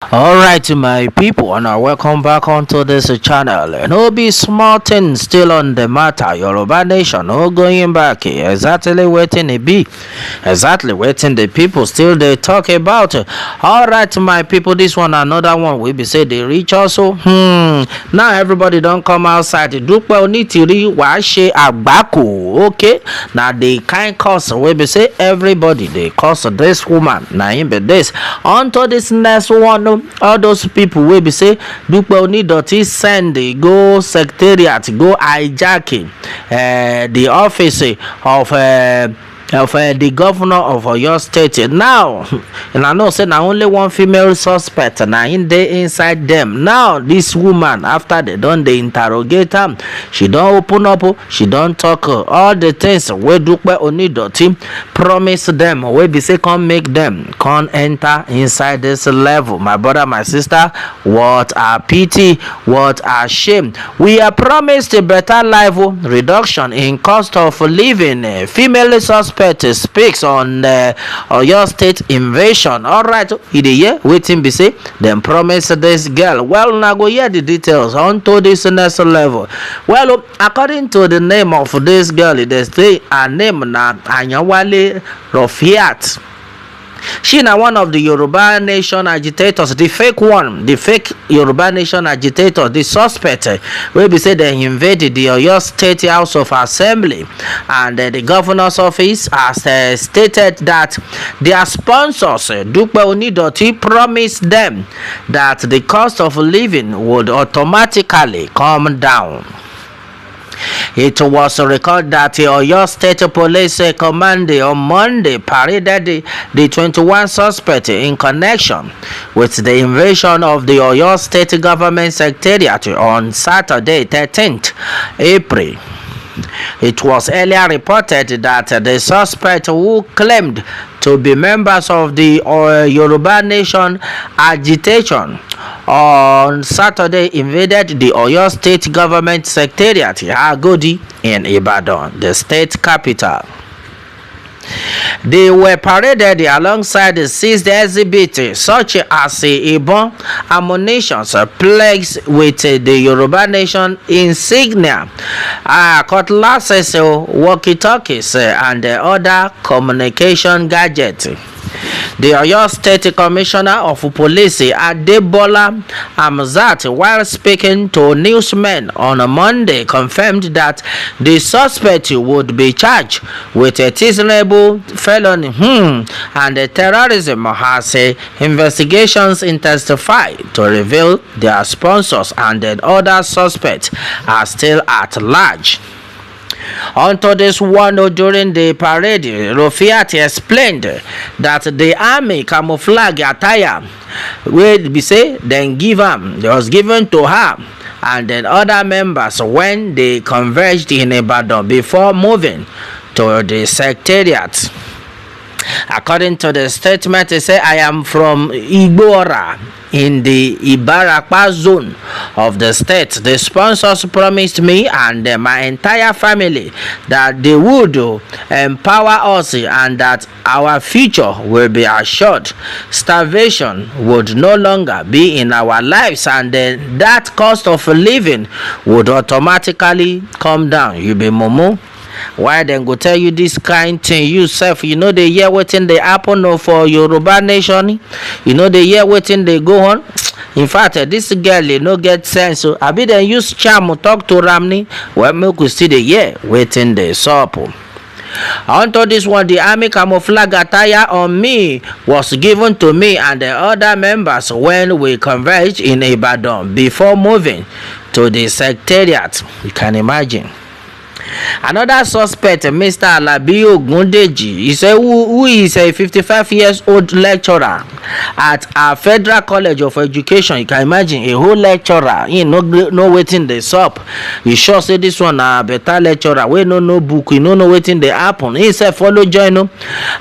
Alright, my people, and welcome back onto this channel. No be small thing still on the matter. Yoruba nation, no going back. Exactly waiting it be. Exactly waiting the people still they talk about. Alright, my people, this one another one we be say they reach also. Now everybody don't come outside. Dupe Onitiri wa she agbako. Okay. Now the kind cause we be say everybody they cause this woman. Now him be this. Onto this next one. All those people will be say Dupe Onidoti send go secretariat go hijacking the office of the governor of your state now. And I know say now only one female suspect now in there inside them. Now this woman after they done the interrogate her, she don't open up, she don't talk all the things where Dupe Onidoti promise them we be say come make them come enter inside this level. My brother, my sister, what a pity, what a shame. We are promised a better life, reduction in cost of living. Female suspect speaks on your state invasion. Alright, in the year waiting be say them promise this girl. Well, now go hear the details onto this next level. Well, according to the name of this girl, they say her name na Anyawale Rofiat. She na one of the Yoruba nation agitators, the fake one, the fake Yoruba nation agitator, the suspect wey be say they invaded the Oyo State House of Assembly, and the governor's office has stated that their sponsors, Dupe Onidoti, promised them that the cost of living would automatically come down. It was recorded that the Oyo State Police Command on Monday paraded the 21 suspects in connection with the invasion of the Oyo State Government Secretariat on Saturday, 13th April. It was earlier reported that the suspect who claimed to be members of the Yoruba Nation agitation on Saturday invaded the Oyo State Government Secretariat Agodi in Ibadan, the state capital. They were paraded alongside the seized exhibits such as Ibon, ammunitions, plagues with the Yoruba Nation insignia, cutlasses, walkie-talkies, and other communication gadgets. The Oyo State Commissioner of Police Adebola Hamzat, while speaking to newsmen on Monday, confirmed that the suspect would be charged with a treasonable felony and terrorism as investigations intensify to reveal their sponsors, and the other suspects are still at large. Onto this one, during the parade, Rofiat explained that the army camouflage attire will be say then was given to her and then other members when they converged in Ibadan before moving to the secretariat. According to the statement, they say, I am from Igbora in the Ibarapa zone of the state. The sponsors promised me and my entire family that they would empower us and that our future will be assured. Starvation would no longer be in our lives, and that cost of living would automatically come down. You be mumu. Why then go tell you this kind thing? You self, you know the year waiting they happen for Yoruba nation. You know the year waiting they go on. In fact, this girl no get sense. So I be then use charm talk to Ramni. Well, me could see the year waiting the sup. Onto this one, the army camouflage attire on me was given to me and the other members when we converged in Ibadan before moving to the secretariat. You can imagine. Another suspect, Mr. Alabi Ogundeji, he said who is a 55 years old lecturer at a Federal College of Education. You can imagine a whole lecturer, he no waiting the sup. You sure say this one a better lecturer. We no book, you no waiting the happen. He said follow join.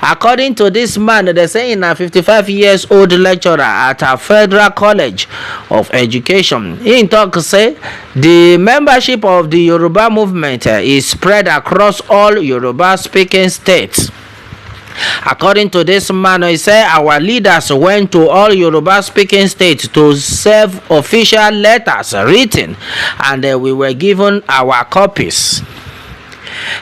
According to this man, they say in a 55 years old lecturer at a Federal College of Education. He talk say the membership of the Yoruba movement is spread across all Yoruba speaking states. According to this man, he said our leaders went to all Yoruba speaking states to serve official letters written, and we were given our copies.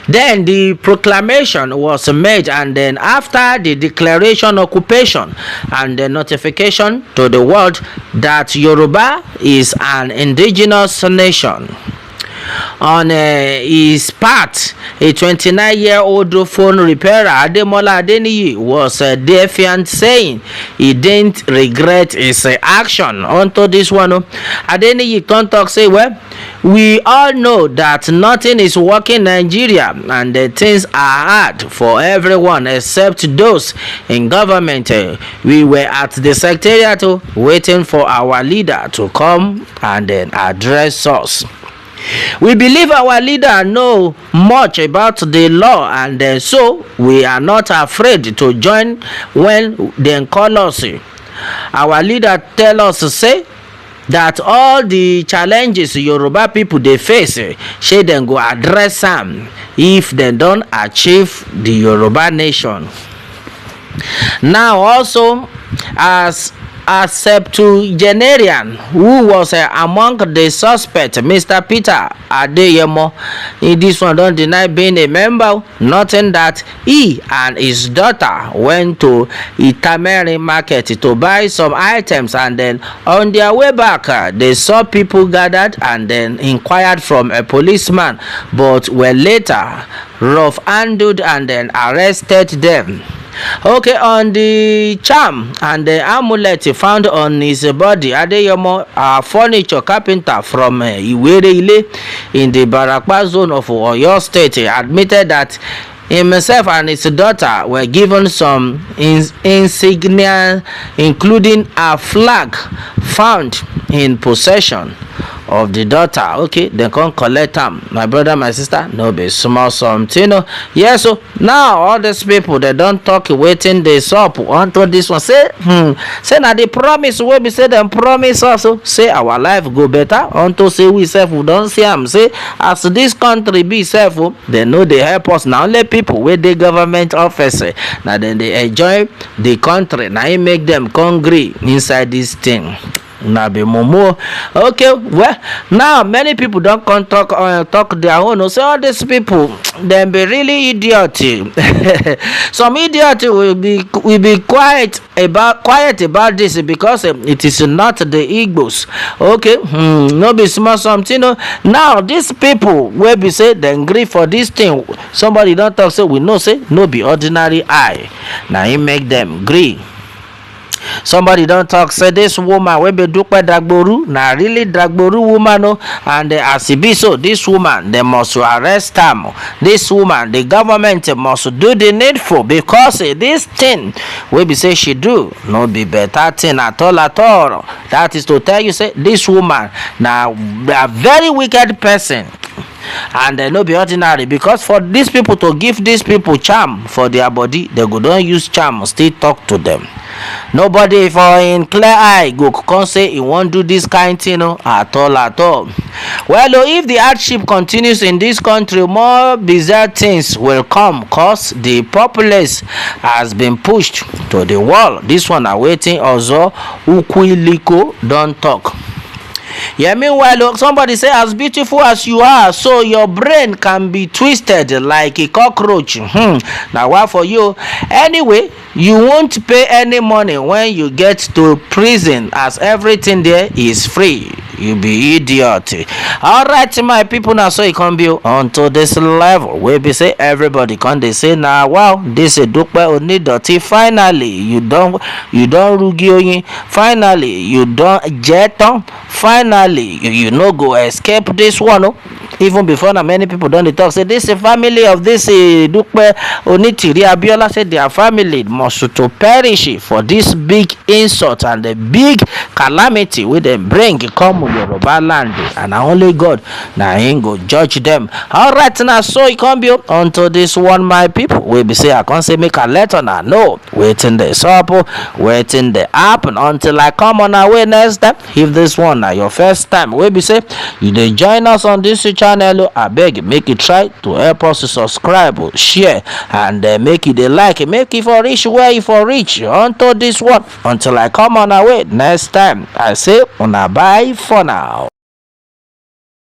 Then the proclamation was made, and then after the declaration occupation and the notification to the world that Yoruba is an indigenous nation. On his part, a 29-year-old phone repairer, Ademola Adeniyi, was defiant, saying he didn't regret his action. Onto this one, Adeniyi can't talk, say, well, we all know that nothing is working in Nigeria, and things are hard for everyone except those in government. We were at the secretariat waiting for our leader to come and then address us. We believe our leader know much about the law, and so we are not afraid to join when they call us. Our leader tell us to say that all the challenges Yoruba people they face, she then go address them if they don't achieve the Yoruba nation. Now also, as a septuagenarian who was among the suspects, Mr. Peter Adeyemo, this one don't deny being a member, nothing that he and his daughter went to Itameri market to buy some items, and then on their way back they saw people gathered and then inquired from a policeman, but were later rough-handed and then arrested them. Okay, on the charm and the amulet found on his body, Adeyemo, a furniture carpenter from Iwere-Ile in the Barakpa zone of Oyo State, admitted that himself and his daughter were given some insignia, including a flag found in possession of the daughter. Okay, they can't collect them. My brother, my sister, no be small something. Yes, so now all these people they don't talk waiting this up onto this one. Say now the promise will be say them promise also. Say our life go better unto say we self we don't see them. Say as this country be self, they know they help us. Now only people with the government office now then they enjoy the country. Now it make them hungry inside this thing. Nabe Momo. Okay, well, now many people don't come talk their own. So all these people, they be really idiot. Some idiot will be quiet about this because it is not the Igbos. Okay, no be small something. Now these people will be say they agree for this thing. Somebody don't talk, say we know say no be ordinary eye. Now he make them agree. Somebody don't talk, say this woman wey be Dupe Dagboru na really Dagboru woman, and as e be so, this woman they must arrest am. This woman, the government must do the needful, because this thing wey be say she do no be better thing at all. That is to tell you, say this woman na a very wicked person. And no be ordinary, because for these people to give these people charm for their body, they go don't use charm still talk to them. Nobody for in clear eye go come say he won't do this kind thing at all. Well, if the hardship continues in this country, more bizarre things will come, cause the populace has been pushed to the wall. This one awaiting also Ukwiliko don't talk. Yeah, meanwhile, somebody say, as beautiful as you are, so your brain can be twisted like a cockroach. Now, what for you? Anyway, you won't pay any money when you get to prison, as everything there is free. You be idiot. Alright, my people, now so it can be onto this level. We be say everybody can they say now, wow, this is Dupe Onitiri. Finally, you don't rugi. Finally, you don't jet on. Finally, you no go escape this one. Even before now, many people don't talk. Say this is family of this Dupe Onitiri. Abiola said their family must to perish for this big insult and the big calamity with them bring come Yoruba land, and only God now ain't go judge them. Alright, now so it can be unto this one, my people. We be say I can't say make a letter now. No, waiting the supper, waiting the happen until I come on our way next time. If this one now your first time, we be say you they join us on this channel. channel, I beg make you try to help us to subscribe, share, and make it a like, make it for reach where you for reach unto this one. Until I come on our way next time, I say una bye for now.